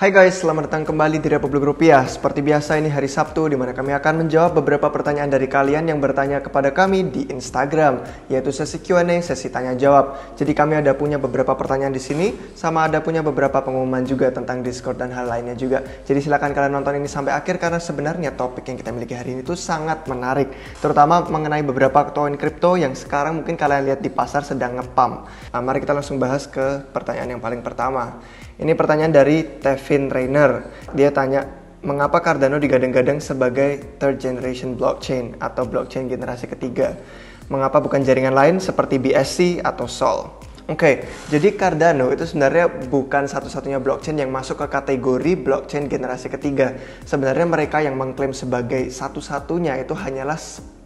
Hai guys, selamat datang kembali di Republik Rupiah. Seperti biasa ini hari Sabtu di mana kami akan menjawab beberapa pertanyaan dari kalian yang bertanya kepada kami di Instagram, yaitu sesi Q&A, sesi tanya jawab. Jadi kami ada punya beberapa pertanyaan di sini, sama ada punya beberapa pengumuman juga tentang Discord dan hal lainnya juga. Jadi silakan kalian nonton ini sampai akhir karena sebenarnya topik yang kita miliki hari ini itu sangat menarik, terutama mengenai beberapa koin kripto yang sekarang mungkin kalian lihat di pasar sedang ngepump. Nah, mari kita langsung bahas ke pertanyaan yang paling pertama. Ini pertanyaan dari Tevin Rainer. Dia tanya, mengapa Cardano digadang-gadang sebagai third generation blockchain atau blockchain generasi ketiga? Mengapa bukan jaringan lain seperti BSC atau Sol? Oke, jadi Cardano itu sebenarnya bukan satu-satunya blockchain yang masuk ke kategori blockchain generasi ketiga. Sebenarnya mereka yang mengklaim sebagai satu-satunya itu hanyalah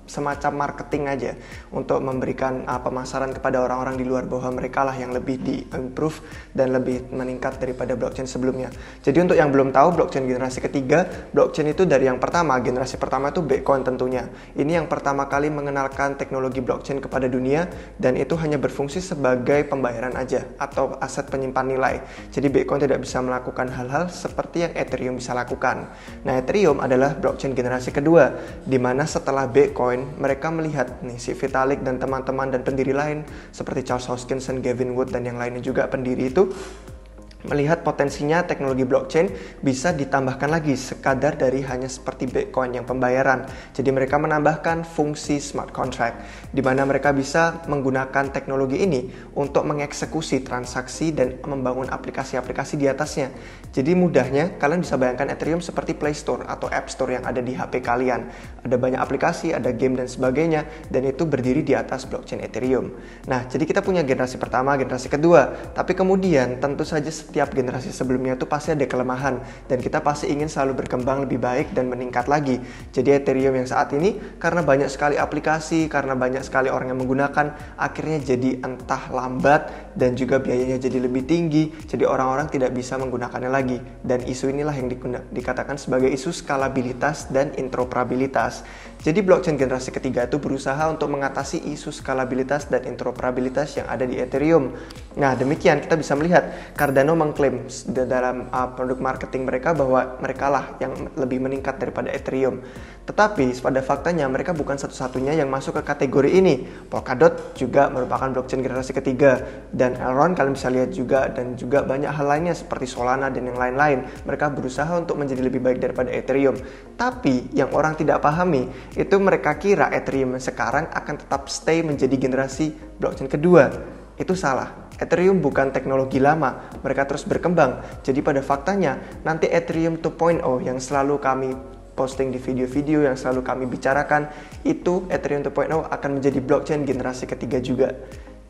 semacam marketing aja untuk memberikan pemasaran kepada orang-orang di luar bahwa mereka lah yang lebih di-improve dan lebih meningkat daripada blockchain sebelumnya. Jadi untuk yang belum tahu blockchain generasi ketiga, blockchain itu dari yang pertama, generasi pertama itu Bitcoin tentunya. Ini yang pertama kali mengenalkan teknologi blockchain kepada dunia dan itu hanya berfungsi sebagai pembayaran aja atau aset penyimpan nilai. Jadi Bitcoin tidak bisa melakukan hal-hal seperti yang Ethereum bisa lakukan. Nah, Ethereum adalah blockchain generasi kedua di mana setelah Bitcoin mereka melihat nih si Vitalik dan teman-teman dan pendiri lain seperti Charles Hoskinson, Gavin Wood dan yang lainnya juga pendiri itu melihat potensinya teknologi blockchain bisa ditambahkan lagi sekadar dari hanya seperti Bitcoin yang pembayaran. Jadi mereka menambahkan fungsi smart contract di mana mereka bisa menggunakan teknologi ini untuk mengeksekusi transaksi dan membangun aplikasi-aplikasi di atasnya. Jadi mudahnya kalian bisa bayangkan Ethereum seperti Play Store atau App Store yang ada di HP kalian. Ada banyak aplikasi, ada game dan sebagainya dan itu berdiri di atas blockchain Ethereum. Nah, jadi kita punya generasi pertama, generasi kedua, tapi kemudian tentu saja setiap generasi sebelumnya itu pasti ada kelemahan dan kita pasti ingin selalu berkembang lebih baik dan meningkat lagi. Jadi Ethereum yang saat ini karena banyak sekali aplikasi, karena banyak sekali orang yang menggunakan, akhirnya jadi entah lambat dan juga biayanya jadi lebih tinggi, jadi orang-orang tidak bisa menggunakannya lagi. Dan isu inilah yang dikatakan sebagai isu skalabilitas dan interoperabilitas. Jadi blockchain generasi ketiga itu berusaha untuk mengatasi isu skalabilitas dan interoperabilitas yang ada di Ethereum. Nah, demikian kita bisa melihat Cardano mengklaim dalam produk marketing mereka bahwa mereka lah yang lebih meningkat daripada Ethereum. Tetapi pada faktanya mereka bukan satu-satunya yang masuk ke kategori ini. Polkadot juga merupakan blockchain generasi ketiga dan Elrond kalian bisa lihat juga dan juga banyak hal lainnya seperti Solana dan yang lain-lain. Mereka berusaha untuk menjadi lebih baik daripada Ethereum. Tapi yang orang tidak pahami itu mereka kira Ethereum sekarang akan tetap stay menjadi generasi blockchain kedua. Itu salah. Ethereum bukan teknologi lama, mereka terus berkembang. Jadi pada faktanya, nanti Ethereum 2.0 yang selalu kami posting di video-video, yang selalu kami bicarakan, itu Ethereum 2.0 akan menjadi blockchain generasi ketiga juga.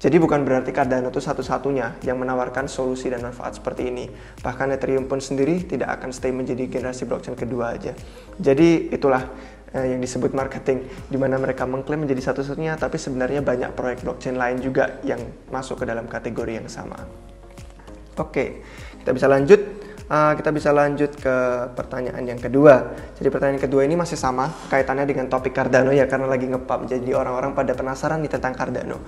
Jadi bukan berarti Cardano itu satu-satunya yang menawarkan solusi dan manfaat seperti ini. Bahkan Ethereum pun sendiri tidak akan stay menjadi generasi blockchain kedua aja. Jadi itulah yang disebut marketing, di mana mereka mengklaim menjadi satu-satunya, tapi sebenarnya banyak proyek blockchain lain juga yang masuk ke dalam kategori yang sama. Oke, kita bisa lanjut ke pertanyaan yang kedua. Jadi pertanyaan kedua ini masih sama kaitannya dengan topik Cardano ya, karena lagi nge-pump. Jadi orang-orang pada penasaran nih tentang Cardano.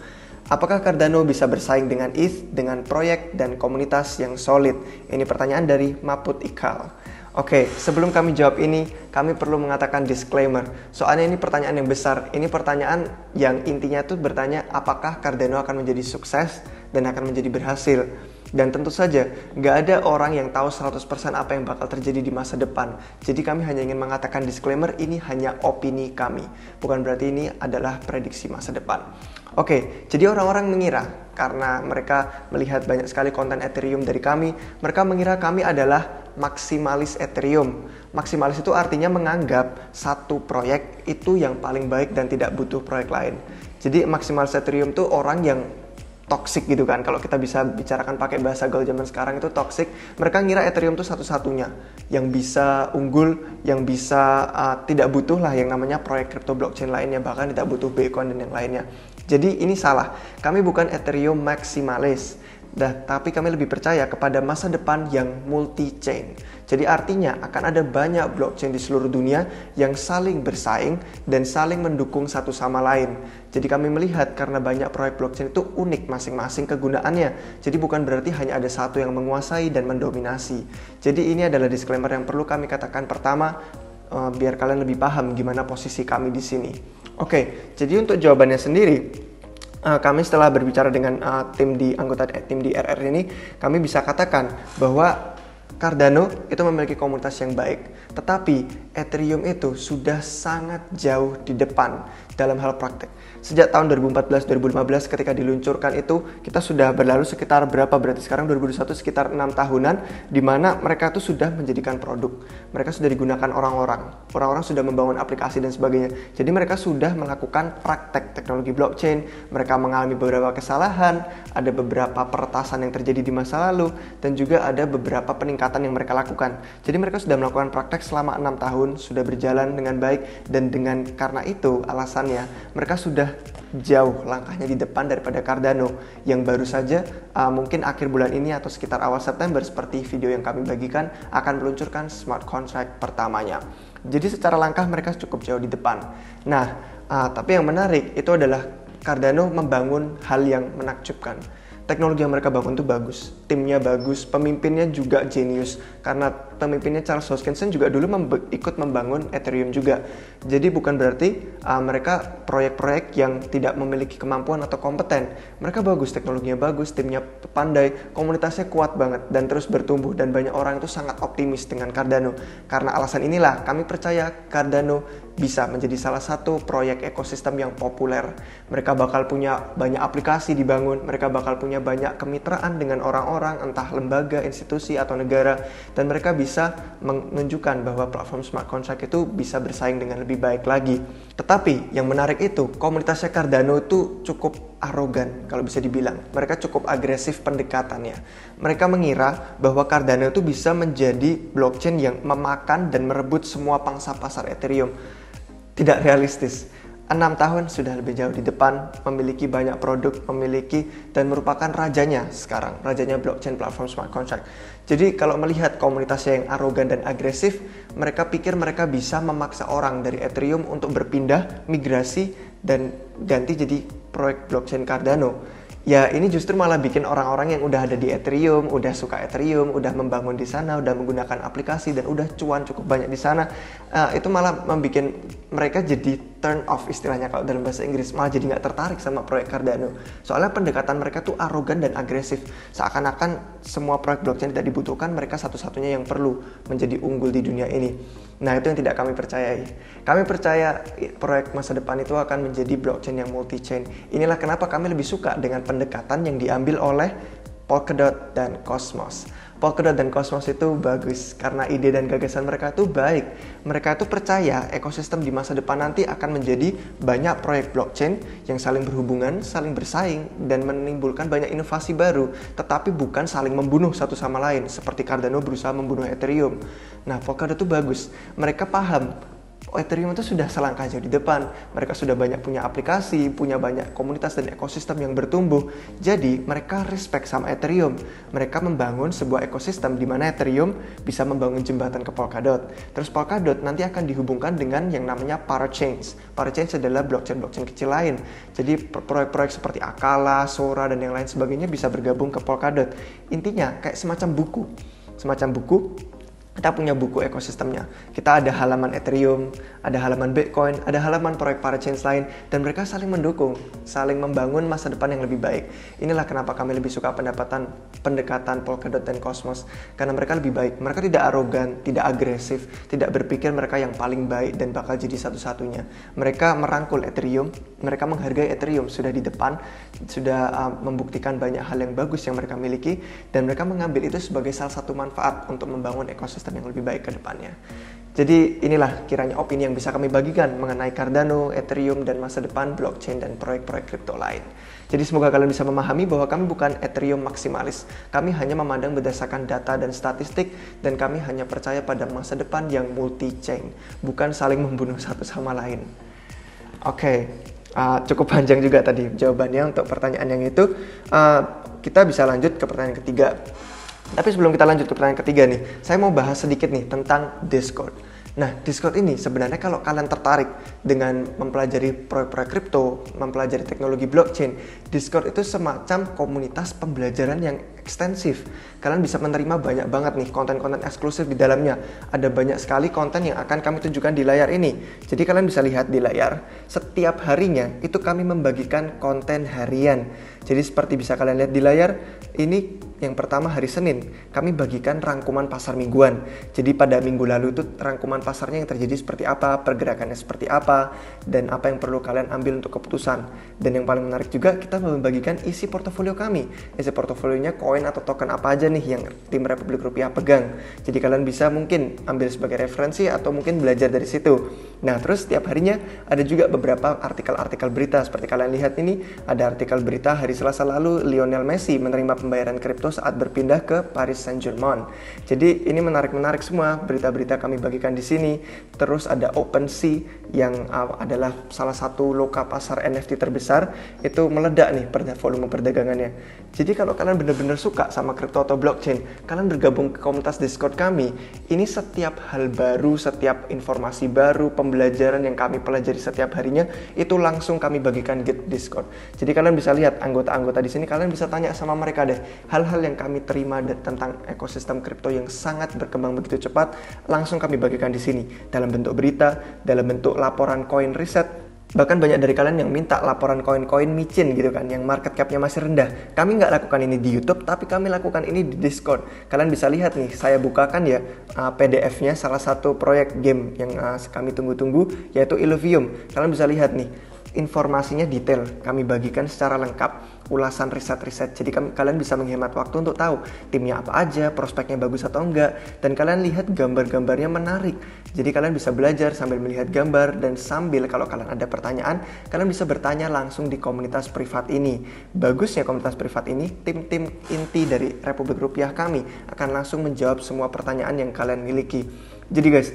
Apakah Cardano bisa bersaing dengan ETH dengan proyek dan komunitas yang solid? Ini pertanyaan dari Maput Ikal. Oke, sebelum kami jawab ini, kami perlu mengatakan disclaimer. Soalnya ini pertanyaan yang besar. Ini pertanyaan yang intinya tuh bertanya apakah Cardano akan menjadi sukses dan akan menjadi berhasil. Dan tentu saja, nggak ada orang yang tahu 100% apa yang bakal terjadi di masa depan. Jadi kami hanya ingin mengatakan disclaimer, ini hanya opini kami. Bukan berarti ini adalah prediksi masa depan. Oke, jadi orang-orang mengira, karena mereka melihat banyak sekali konten Ethereum dari kami, mereka mengira kami adalah maksimalis Ethereum. Maksimalis itu artinya menganggap satu proyek itu yang paling baik dan tidak butuh proyek lain. Jadi maksimalis Ethereum itu orang yang toxic gitu kan. Kalau kita bisa bicarakan pakai bahasa gaul zaman sekarang itu toxic. Mereka ngira Ethereum itu satu-satunya yang bisa unggul, yang bisa tidak butuh lah yang namanya proyek crypto blockchain lainnya, bahkan tidak butuh Bitcoin dan yang lainnya. Jadi ini salah. Kami bukan Ethereum maximalis, tapi kami lebih percaya kepada masa depan yang multi-chain. Jadi artinya akan ada banyak blockchain di seluruh dunia yang saling bersaing dan saling mendukung satu sama lain. Jadi kami melihat karena banyak proyek blockchain itu unik masing-masing kegunaannya. Jadi bukan berarti hanya ada satu yang menguasai dan mendominasi. Jadi ini adalah disclaimer yang perlu kami katakan pertama, biar kalian lebih paham gimana posisi kami di sini. Oke, jadi untuk jawabannya sendiri, kami setelah berbicara dengan anggota tim di RR ini, kami bisa katakan bahwa Cardano itu memiliki komunitas yang baik, tetapi Ethereum itu sudah sangat jauh di depan dalam hal praktek. Sejak tahun 2014-2015 ketika diluncurkan itu, kita sudah berlalu sekitar berapa, berarti sekarang 2021 sekitar 6 tahunan, di mana mereka itu sudah menjadikan produk. Mereka sudah digunakan orang-orang sudah membangun aplikasi dan sebagainya. Jadi mereka sudah melakukan praktek teknologi blockchain, mereka mengalami beberapa kesalahan, ada beberapa peretasan yang terjadi di masa lalu, dan juga ada beberapa peningkatan yang mereka lakukan. Jadi mereka sudah melakukan praktek selama 6 tahun, sudah berjalan dengan baik, dan karena itu alasannya mereka sudah jauh langkahnya di depan daripada Cardano yang baru saja mungkin akhir bulan ini atau sekitar awal September seperti video yang kami bagikan akan meluncurkan smart contract pertamanya. Jadi secara langkah mereka cukup jauh di depan. Nah, tapi yang menarik itu adalah Cardano membangun hal yang menakjubkan. Teknologi yang mereka bangun itu bagus, timnya bagus, pemimpinnya juga jenius. Karena pemimpinnya Charles Hoskinson juga dulu ikut membangun Ethereum juga. Jadi bukan berarti mereka proyek-proyek yang tidak memiliki kemampuan atau kompeten. Mereka bagus, teknologinya bagus, timnya pandai, komunitasnya kuat banget dan terus bertumbuh. Dan banyak orang itu sangat optimis dengan Cardano. Karena alasan inilah kami percaya Cardano bisa menjadi salah satu proyek ekosistem yang populer. Mereka bakal punya banyak aplikasi dibangun, mereka bakal punya banyak kemitraan dengan orang-orang, entah lembaga, institusi, atau negara, dan mereka bisa menunjukkan bahwa platform smart contract itu bisa bersaing dengan lebih baik lagi. Tetapi yang menarik itu, komunitasnya Cardano itu cukup arogan kalau bisa dibilang. Mereka cukup agresif pendekatannya. Mereka mengira bahwa Cardano itu bisa menjadi blockchain yang memakan dan merebut semua pangsa pasar Ethereum. Tidak realistis. 6 tahun sudah lebih jauh di depan, memiliki banyak produk, memiliki dan merupakan rajanya sekarang, rajanya blockchain platform smart contract. Jadi kalau melihat komunitasnya yang arogan dan agresif, mereka pikir mereka bisa memaksa orang dari Ethereum untuk berpindah, migrasi, dan ganti jadi proyek blockchain Cardano. Ya ini justru malah bikin orang-orang yang udah ada di Ethereum, udah suka Ethereum, udah membangun di sana, udah menggunakan aplikasi dan udah cuan cukup banyak di sana, itu malah membuat mereka jadi turn off istilahnya kalau dalam bahasa Inggris, malah jadi nggak tertarik sama proyek Cardano. Soalnya pendekatan mereka tuh arogan dan agresif, seakan-akan semua proyek blockchain tidak dibutuhkan, mereka satu-satunya yang perlu menjadi unggul di dunia ini. Nah itu yang tidak kami percayai. Kami percaya proyek masa depan itu akan menjadi blockchain yang multi-chain. Inilah kenapa kami lebih suka dengan pendekatan yang diambil oleh Polkadot dan Cosmos. Polkadot dan Cosmos itu bagus karena ide dan gagasan mereka itu baik. Mereka itu percaya ekosistem di masa depan nanti akan menjadi banyak proyek blockchain yang saling berhubungan, saling bersaing, dan menimbulkan banyak inovasi baru, tetapi bukan saling membunuh satu sama lain, seperti Cardano berusaha membunuh Ethereum. Nah, Polkadot itu bagus. Mereka paham Ethereum itu sudah selangkah jauh di depan. Mereka sudah banyak punya aplikasi, punya banyak komunitas dan ekosistem yang bertumbuh. Jadi mereka respect sama Ethereum. Mereka membangun sebuah ekosistem di mana Ethereum bisa membangun jembatan ke Polkadot. Terus Polkadot nanti akan dihubungkan dengan yang namanya parachains. Parachains adalah blockchain-blockchain kecil lain. Jadi proyek-proyek seperti Akala, Sora, dan yang lain sebagainya bisa bergabung ke Polkadot. Intinya kayak semacam buku. Kita punya buku ekosistemnya. Kita ada halaman Ethereum, ada halaman Bitcoin, ada halaman proyek parachains lain, dan mereka saling mendukung, saling membangun masa depan yang lebih baik. Inilah kenapa kami lebih suka pendekatan Polkadot dan Cosmos, karena mereka lebih baik. Mereka tidak arogan, tidak agresif, tidak berpikir mereka yang paling baik dan bakal jadi satu-satunya. Mereka merangkul Ethereum, mereka menghargai Ethereum, sudah di depan, sudah membuktikan banyak hal yang bagus yang mereka miliki, dan mereka mengambil itu sebagai salah satu manfaat untuk membangun ekosistem yang lebih baik ke depannya. Jadi inilah kiranya opini yang bisa kami bagikan mengenai Cardano, Ethereum, dan masa depan blockchain dan proyek-proyek kripto lain. Jadi semoga kalian bisa memahami bahwa kami bukan Ethereum maksimalis. Kami hanya memandang berdasarkan data dan statistik, dan kami hanya percaya pada masa depan yang multi-chain, bukan saling membunuh satu sama lain. Oke. Cukup panjang juga tadi jawabannya untuk pertanyaan yang itu. Kita bisa lanjut ke pertanyaan ketiga. Tapi sebelum kita lanjut ke pertanyaan ketiga nih, saya mau bahas sedikit nih tentang Discord. Nah, Discord ini sebenarnya kalau kalian tertarik dengan mempelajari proyek-proyek kripto, mempelajari teknologi blockchain, Discord itu semacam komunitas pembelajaran yang ekstensif. Kalian bisa menerima banyak banget nih konten-konten eksklusif di dalamnya. Ada banyak sekali konten yang akan kami tunjukkan di layar ini. Jadi kalian bisa lihat di layar, setiap harinya itu kami membagikan konten harian. Jadi seperti bisa kalian lihat di layar, ini yang pertama hari Senin, kami bagikan rangkuman pasar mingguan. Jadi pada minggu lalu itu rangkuman pasarnya yang terjadi seperti apa, pergerakannya seperti apa, dan apa yang perlu kalian ambil untuk keputusan. Dan yang paling menarik juga, kita membagikan isi portofolio kami. Isi portofolionya koin atau token apa aja nih yang tim Republik Rupiah pegang. Jadi kalian bisa mungkin ambil sebagai referensi atau mungkin belajar dari situ. Nah, terus setiap harinya ada juga beberapa artikel-artikel berita. Seperti kalian lihat ini, ada artikel berita hari Selasa lalu, Lionel Messi menerima pembayaran kripto saat berpindah ke Paris Saint-Germain. Jadi ini menarik-menarik semua berita-berita kami bagikan di sini. Terus ada OpenSea yang adalah salah satu loka pasar NFT terbesar, itu meledak nih volume perdagangannya. Jadi kalau kalian benar-benar suka sama kripto atau blockchain, kalian bergabung ke komunitas Discord kami. Ini setiap hal baru, setiap informasi baru, pembelajaran yang kami pelajari setiap harinya, itu langsung kami bagikan di Discord. Jadi kalian bisa lihat anggota-anggota di sini, kalian bisa tanya sama mereka deh hal-hal yang kami terima tentang ekosistem kripto yang sangat berkembang begitu cepat, langsung kami bagikan di sini dalam bentuk berita, dalam bentuk laporan koin riset. Bahkan banyak dari kalian yang minta laporan koin-koin micin gitu kan, yang market cap-nya masih rendah. Kami nggak lakukan ini di YouTube, tapi kami lakukan ini di Discord. Kalian bisa lihat nih, saya bukakan ya PDF-nya salah satu proyek game yang kami tunggu-tunggu, yaitu Illuvium. Kalian bisa lihat nih, informasinya detail, kami bagikan secara lengkap, ulasan riset-riset. Jadi kalian bisa menghemat waktu untuk tahu timnya apa aja, prospeknya bagus atau enggak, dan kalian lihat gambar-gambarnya menarik. Jadi kalian bisa belajar sambil melihat gambar, dan sambil kalau kalian ada pertanyaan, kalian bisa bertanya langsung di komunitas privat ini. Bagusnya komunitas privat ini, tim-tim inti dari Republik Rupiah kami akan langsung menjawab semua pertanyaan yang kalian miliki. Jadi guys,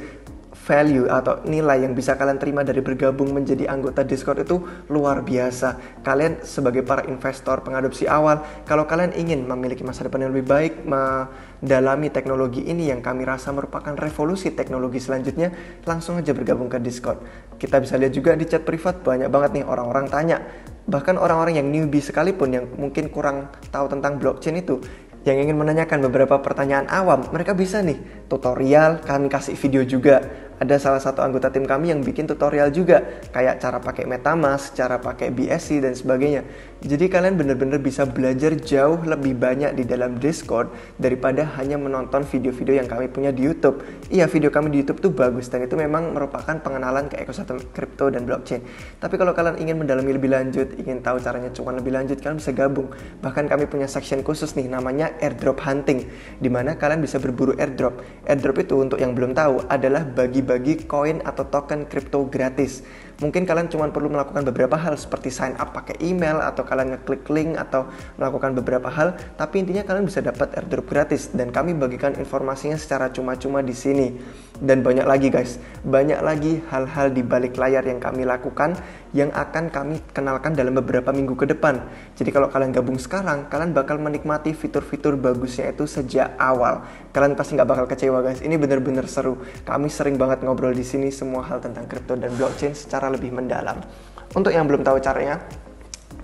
value atau nilai yang bisa kalian terima dari bergabung menjadi anggota Discord itu luar biasa. Kalian sebagai para investor pengadopsi awal, kalau kalian ingin memiliki masa depan yang lebih baik, mendalami teknologi ini yang kami rasa merupakan revolusi teknologi selanjutnya, langsung aja bergabung ke Discord. Kita bisa lihat juga di chat privat, banyak banget nih orang-orang tanya. Bahkan orang-orang yang newbie sekalipun yang mungkin kurang tahu tentang blockchain itu, yang ingin menanyakan beberapa pertanyaan awam, mereka bisa nih tutorial, kami kasih video juga. Ada salah satu anggota tim kami yang bikin tutorial juga, kayak cara pakai MetaMask, cara pakai BSC dan sebagainya. Jadi kalian benar-benar bisa belajar jauh lebih banyak di dalam Discord daripada hanya menonton video-video yang kami punya di YouTube. Iya, video kami di YouTube tuh bagus dan itu memang merupakan pengenalan ke ekosistem kripto dan blockchain. Tapi kalau kalian ingin mendalami lebih lanjut, ingin tahu caranya cuan lebih lanjut, kalian bisa gabung. Bahkan kami punya section khusus nih, namanya airdrop hunting, di mana kalian bisa berburu airdrop. Airdrop itu untuk yang belum tahu adalah bagi koin atau token kripto gratis. Mungkin kalian cuma perlu melakukan beberapa hal seperti sign up pakai email atau kalian ngeklik link atau melakukan beberapa hal, tapi intinya kalian bisa dapat airdrop gratis dan kami bagikan informasinya secara cuma-cuma di sini. Dan banyak lagi guys, banyak lagi hal-hal di balik layar yang kami lakukan yang akan kami kenalkan dalam beberapa minggu ke depan. Jadi kalau kalian gabung sekarang, kalian bakal menikmati fitur-fitur bagusnya itu sejak awal. Kalian pasti nggak bakal kecewa guys. Ini bener-bener seru. Kami sering banget ngobrol di sini semua hal tentang kripto dan blockchain secara lebih mendalam. Untuk yang belum tahu caranya,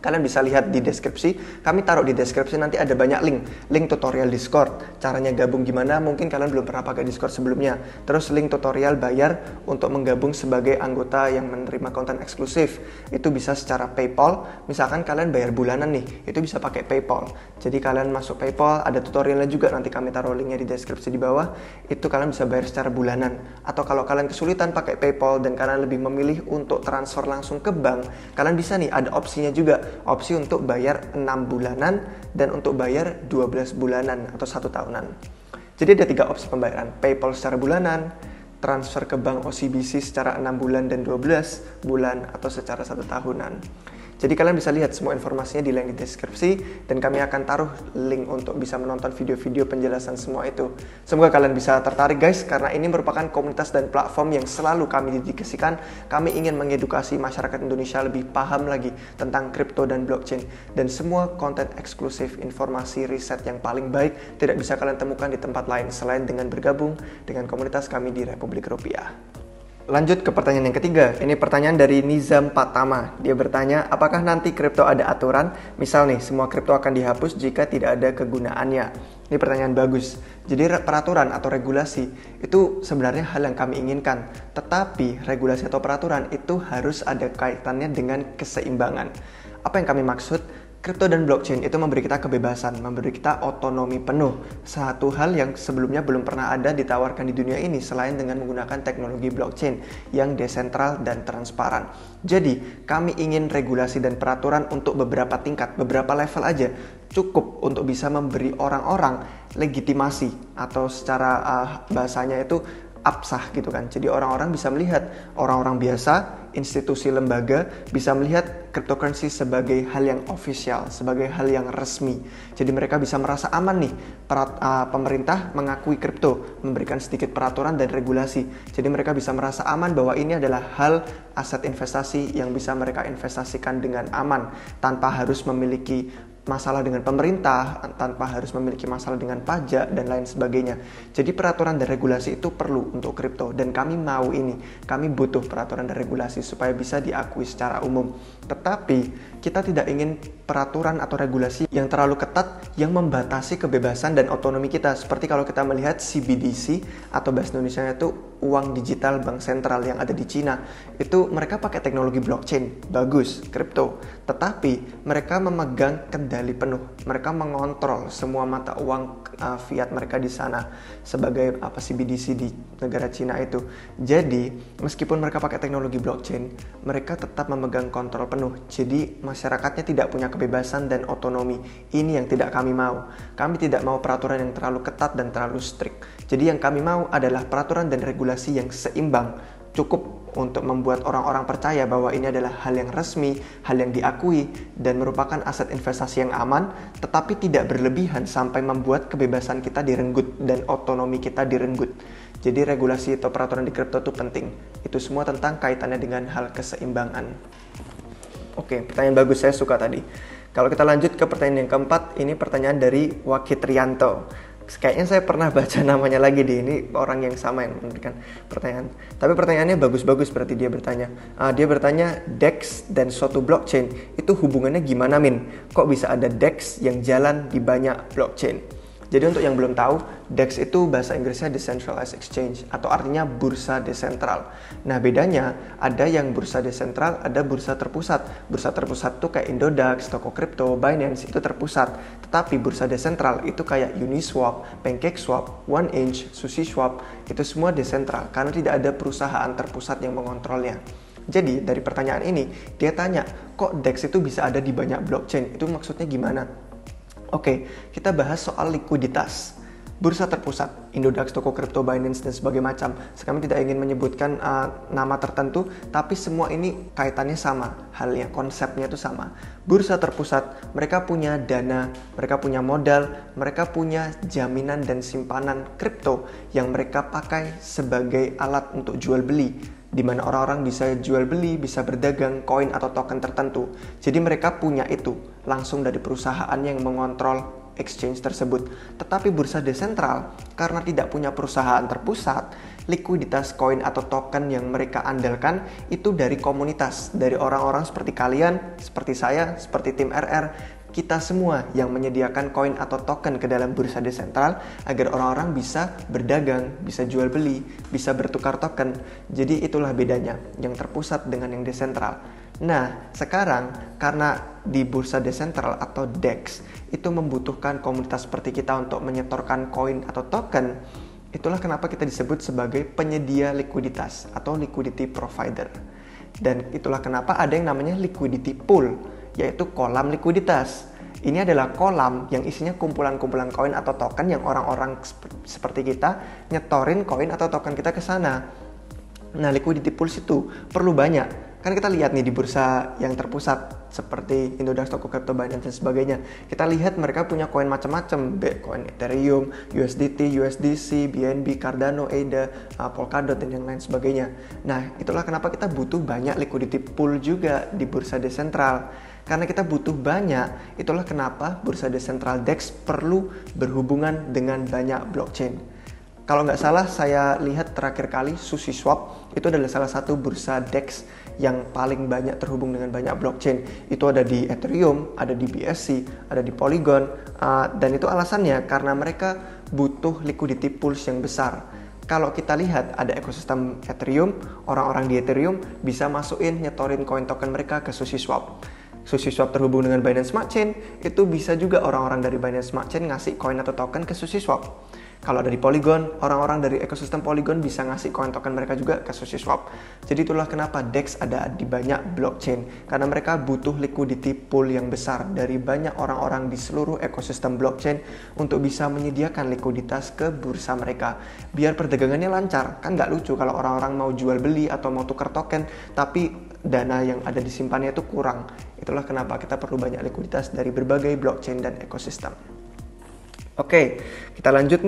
kalian bisa lihat di deskripsi. Kami taruh di deskripsi nanti ada banyak link tutorial Discord. Caranya gabung gimana, mungkin kalian belum pernah pakai Discord sebelumnya. Terus link tutorial bayar untuk menggabung sebagai anggota yang menerima konten eksklusif. Itu bisa secara PayPal. Misalkan kalian bayar bulanan nih, itu bisa pakai PayPal. Jadi kalian masuk PayPal, ada tutorialnya juga, nanti kami taruh linknya di deskripsi di bawah. Itu kalian bisa bayar secara bulanan. Atau kalau kalian kesulitan pakai PayPal dan kalian lebih memilih untuk transfer langsung ke bank, kalian bisa nih, ada opsinya juga. Opsi untuk bayar 6 bulanan dan untuk bayar 12 bulanan atau 1 tahunan. Jadi ada 3 opsi pembayaran: PayPal secara bulanan, transfer ke bank OCBC secara 6 bulan dan 12 bulan, atau secara 1 tahunan. Jadi kalian bisa lihat semua informasinya di link di deskripsi, dan kami akan taruh link untuk bisa menonton video-video penjelasan semua itu. Semoga kalian bisa tertarik guys, karena ini merupakan komunitas dan platform yang selalu kami dedikasikan. Kami ingin mengedukasi masyarakat Indonesia lebih paham lagi tentang kripto dan blockchain, dan semua konten eksklusif, informasi, riset yang paling baik tidak bisa kalian temukan di tempat lain selain dengan bergabung dengan komunitas kami di Republik Rupiah. Lanjut ke pertanyaan yang ketiga. Ini pertanyaan dari Nizam Patama. Dia bertanya, apakah nanti kripto ada aturan? Misal nih, semua kripto akan dihapus jika tidak ada kegunaannya. Ini pertanyaan bagus. Jadi peraturan atau regulasi itu sebenarnya hal yang kami inginkan. Tetapi regulasi atau peraturan itu harus ada kaitannya dengan keseimbangan. Apa yang kami maksud? Kripto dan blockchain itu memberi kita kebebasan, memberi kita otonomi penuh. Satu hal yang sebelumnya belum pernah ada ditawarkan di dunia ini selain dengan menggunakan teknologi blockchain yang desentral dan transparan. Jadi, kami ingin regulasi dan peraturan untuk beberapa tingkat, beberapa level aja. Cukup untuk bisa memberi orang-orang legitimasi atau secara bahasanya itu absah gitu kan. Jadi orang-orang bisa melihat, orang-orang biasa, institusi lembaga bisa melihat cryptocurrency sebagai hal yang official, sebagai hal yang resmi. Jadi mereka bisa merasa aman nih, pemerintah mengakui kripto, memberikan sedikit peraturan dan regulasi. Jadi mereka bisa merasa aman bahwa ini adalah hal aset investasi yang bisa mereka investasikan dengan aman, tanpa harus memiliki masalah dengan pemerintah, tanpa harus memiliki masalah dengan pajak dan lain sebagainya. Jadi peraturan dan regulasi itu perlu untuk kripto, dan kami mau ini. Kami butuh peraturan dan regulasi supaya bisa diakui secara umum. Tetapi kita tidak ingin peraturan atau regulasi yang terlalu ketat yang membatasi kebebasan dan otonomi kita. Seperti kalau kita melihat CBDC atau bahasa Indonesia itu uang digital bank sentral yang ada di Cina. Itu mereka pakai teknologi blockchain, bagus, kripto. Tetapi mereka memegang kendali penuh. Mereka mengontrol semua mata uang fiat mereka di sana sebagai CBDC di negara Cina itu. Jadi, meskipun mereka pakai teknologi blockchain, mereka tetap memegang kontrol penuh. Jadi, masyarakatnya tidak punya kebebasan dan otonomi. Ini yang tidak kami mau. Kami tidak mau peraturan yang terlalu ketat dan terlalu strict. Jadi, yang kami mau adalah peraturan dan regulasi yang seimbang. Cukup untuk membuat orang-orang percaya bahwa ini adalah hal yang resmi, hal yang diakui, dan merupakan aset investasi yang aman, tetapi tidak berlebihan sampai membuat kebebasan kita direnggut dan otonomi kita direnggut. Jadi regulasi atau peraturan di kripto itu penting. Itu semua tentang kaitannya dengan hal keseimbangan. Oke, pertanyaan bagus, saya suka tadi. Kalau kita lanjut ke pertanyaan yang keempat, ini pertanyaan dari Wakitrianto. Kayaknya saya pernah baca namanya lagi di ini, orang yang sama yang memberikan pertanyaan. Tapi pertanyaannya bagus-bagus, berarti dia bertanya. Dia bertanya, DEX dan suatu blockchain itu hubungannya gimana Min? Kok bisa ada DEX yang jalan di banyak blockchain? Jadi untuk yang belum tahu, DEX itu bahasa Inggrisnya Decentralized Exchange, atau artinya bursa desentral. Nah bedanya, ada yang bursa desentral, ada bursa terpusat. Bursa terpusat itu kayak Indodax, Toko Kripto, Binance, itu terpusat. Tetapi bursa desentral itu kayak Uniswap, PancakeSwap, 1inch, SushiSwap, itu semua desentral, karena tidak ada perusahaan terpusat yang mengontrolnya. Jadi dari pertanyaan ini, dia tanya, kok DEX itu bisa ada di banyak blockchain? Itu maksudnya gimana? Oke, kita bahas soal likuiditas. Bursa terpusat, Indodax, Toko Kripto, Binance, dan sebagainya macam. Kami tidak ingin menyebutkan nama tertentu, tapi semua ini kaitannya sama, halnya, konsepnya itu sama. Bursa terpusat, mereka punya dana, mereka punya modal, mereka punya jaminan dan simpanan kripto yang mereka pakai sebagai alat untuk jual beli, di mana orang-orang bisa jual beli, bisa berdagang koin atau token tertentu. Jadi mereka punya itu langsung dari perusahaan yang mengontrol exchange tersebut. Tetapi bursa desentral, karena tidak punya perusahaan terpusat, likuiditas koin atau token yang mereka andalkan itu dari komunitas, dari orang-orang seperti kalian, seperti saya, seperti tim RR. Kita semua yang menyediakan koin atau token ke dalam bursa desentral agar orang-orang bisa berdagang, bisa jual beli, bisa bertukar token. Jadi itulah bedanya yang terpusat dengan yang desentral. Nah, sekarang karena di bursa desentral atau DEX itu membutuhkan komunitas seperti kita untuk menyetorkan koin atau token, itulah kenapa kita disebut sebagai penyedia likuiditas atau liquidity provider. Dan itulah kenapa ada yang namanya liquidity pool, yaitu kolam likuiditas. Ini adalah kolam yang isinya kumpulan-kumpulan koin atau token yang orang-orang seperti kita nyetorin koin atau token kita ke sana. Nah, liquidity pools itu perlu banyak. Kan kita lihat nih di bursa yang terpusat seperti Indodax, Toko Crypto, Binance dan sebagainya. Kita lihat mereka punya koin macam-macam, Bitcoin, Ethereum, USDT, USDC, BNB, Cardano, ADA, Polkadot dan yang lain sebagainya. Nah, itulah kenapa kita butuh banyak liquidity pool juga di bursa desentral. Karena kita butuh banyak, itulah kenapa bursa desentral DEX perlu berhubungan dengan banyak blockchain. Kalau nggak salah, saya lihat terakhir kali SushiSwap itu adalah salah satu bursa DEX yang paling banyak terhubung dengan banyak blockchain. Itu ada di Ethereum, ada di BSC, ada di Polygon, dan itu alasannya karena mereka butuh liquidity pools yang besar. Kalau kita lihat ada ekosistem Ethereum, orang-orang di Ethereum bisa masukin, nyetorin koin token mereka ke SushiSwap. SushiSwap terhubung dengan Binance Smart Chain, itu bisa juga orang-orang dari Binance Smart Chain ngasih koin atau token ke SushiSwap. Kalau dari Polygon, orang-orang dari ekosistem Polygon bisa ngasih koin token mereka juga ke SushiSwap. Jadi itulah kenapa DEX ada di banyak blockchain, karena mereka butuh liquidity pool yang besar dari banyak orang-orang di seluruh ekosistem blockchain untuk bisa menyediakan likuiditas ke bursa mereka. Biar perdagangannya lancar, kan nggak lucu kalau orang-orang mau jual beli atau mau tukar token, tapi dana yang ada disimpannya itu kurang. Itulah kenapa kita perlu banyak likuiditas dari berbagai blockchain dan ekosistem. Oke, kita lanjut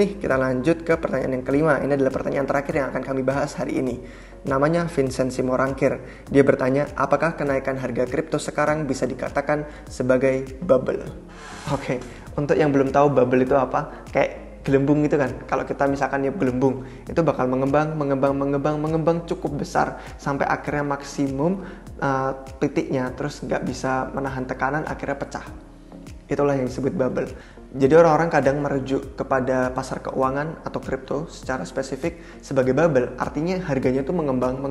ke pertanyaan yang kelima. Ini adalah pertanyaan terakhir yang akan kami bahas hari ini. Namanya Vincent Simorangkir. Dia bertanya, apakah kenaikan harga kripto sekarang bisa dikatakan sebagai bubble? Oke, untuk yang belum tahu bubble itu apa, kayak gelembung gitu kan. Kalau kita misalkan niup gelembung, itu bakal mengembang cukup besar sampai akhirnya maksimum titiknya, terus nggak bisa menahan tekanan, akhirnya pecah. Itulah yang disebut bubble. Jadi orang-orang kadang merujuk kepada pasar keuangan atau kripto secara spesifik sebagai bubble. Artinya harganya tuh mengembang,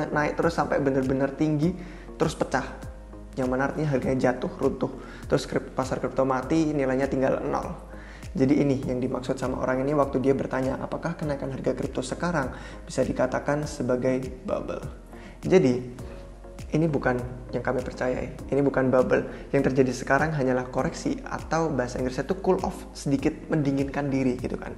naik terus sampai benar-benar tinggi, terus pecah. Yang mana artinya harganya jatuh, runtuh. Terus pasar kripto mati, nilainya tinggal 0. Jadi ini yang dimaksud sama orang ini waktu dia bertanya, apakah kenaikan harga kripto sekarang bisa dikatakan sebagai bubble? Jadi ini bukan yang kami percayai, ini bukan bubble. Yang terjadi sekarang hanyalah koreksi atau bahasa Inggrisnya itu cool off, sedikit mendinginkan diri gitu kan.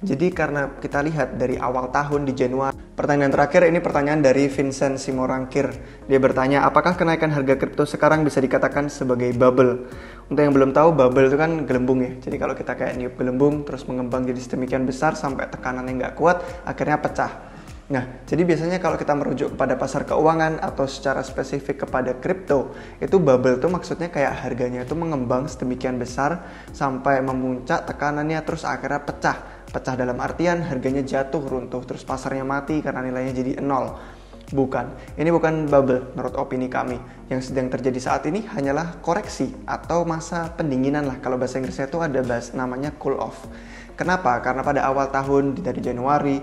Jadi karena kita lihat dari awal tahun di Januari. Pertanyaan terakhir ini pertanyaan dari Vincent Simorangkir. Dia bertanya, apakah kenaikan harga kripto sekarang bisa dikatakan sebagai bubble? Untuk yang belum tahu, bubble itu kan gelembung ya. Jadi kalau kita kayak niup gelembung terus mengembang jadi sedemikian besar sampai tekanannya nggak kuat, akhirnya pecah. Nah, jadi biasanya kalau kita merujuk kepada pasar keuangan atau secara spesifik kepada kripto, itu bubble itu maksudnya kayak harganya itu mengembang sedemikian besar sampai memuncak tekanannya terus akhirnya pecah. Pecah dalam artian harganya jatuh, runtuh, terus pasarnya mati karena nilainya jadi 0. Bukan, ini bukan bubble menurut opini kami. Yang sedang terjadi saat ini hanyalah koreksi atau masa pendinginan lah. Kalau bahasa Inggrisnya itu ada namanya cool off. Kenapa? Karena pada awal tahun dari Januari,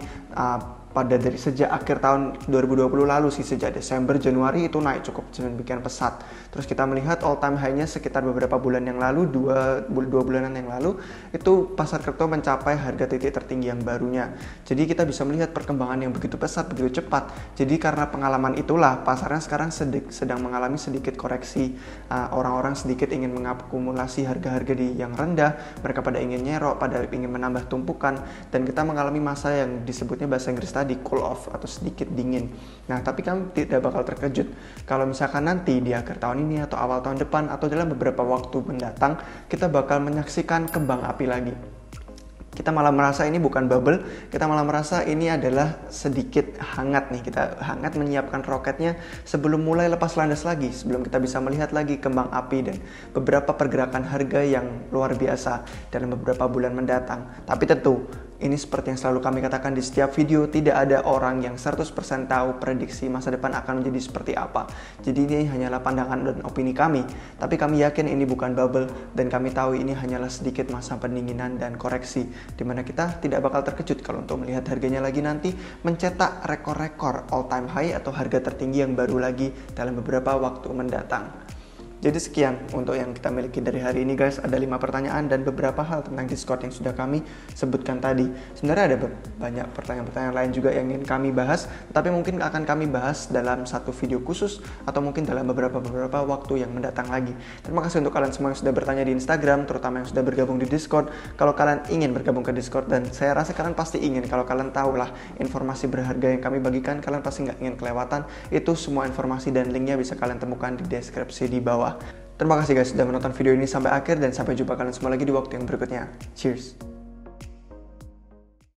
dari sejak akhir tahun 2020 lalu sih, sejak Desember, Januari itu naik cukup sedemikian pesat. Terus kita melihat all time high-nya sekitar beberapa bulan yang lalu, dua bulanan yang lalu, itu pasar kripto mencapai harga titik tertinggi yang barunya. Jadi kita bisa melihat perkembangan yang begitu pesat, begitu cepat. Jadi karena pengalaman itulah pasarnya sekarang sedang mengalami sedikit koreksi. Orang-orang sedikit ingin mengakumulasi harga-harga yang rendah, mereka pada ingin nyerok, pada ingin menambah tumpukan, dan kita mengalami masa yang disebutnya bahasa Inggris di cool off atau sedikit dingin. Nah, tapi kami tidak bakal terkejut kalau misalkan nanti di akhir tahun ini atau awal tahun depan atau dalam beberapa waktu mendatang kita bakal menyaksikan kembang api lagi. Kita malah merasa ini bukan bubble, kita malah merasa ini adalah sedikit hangat nih. Kita hangat menyiapkan roketnya sebelum mulai lepas landas lagi, sebelum kita bisa melihat lagi kembang api dan beberapa pergerakan harga yang luar biasa dalam beberapa bulan mendatang. Tapi tentu, ini seperti yang selalu kami katakan di setiap video, tidak ada orang yang 100% tahu prediksi masa depan akan menjadi seperti apa. Jadi ini hanyalah pandangan dan opini kami, tapi kami yakin ini bukan bubble dan kami tahu ini hanyalah sedikit masa pendinginan dan koreksi, di mana kita tidak bakal terkejut kalau untuk melihat harganya lagi nanti mencetak rekor-rekor all time high atau harga tertinggi yang baru lagi dalam beberapa waktu mendatang. Jadi sekian untuk yang kita miliki dari hari ini guys. Ada 5 pertanyaan dan beberapa hal tentang Discord yang sudah kami sebutkan tadi. Sebenarnya ada banyak pertanyaan-pertanyaan lain juga yang ingin kami bahas, tapi mungkin akan kami bahas dalam satu video khusus atau mungkin dalam beberapa waktu yang mendatang lagi. Terima kasih untuk kalian semua yang sudah bertanya di Instagram, terutama yang sudah bergabung di Discord. Kalau kalian ingin bergabung ke Discord, dan saya rasa kalian pasti ingin, kalau kalian tahu lah informasi berharga yang kami bagikan, kalian pasti nggak ingin kelewatan. Itu semua informasi dan linknya bisa kalian temukan di deskripsi di bawah. Terima kasih guys sudah menonton video ini sampai akhir, dan sampai jumpa kalian semua lagi di waktu yang berikutnya. Cheers!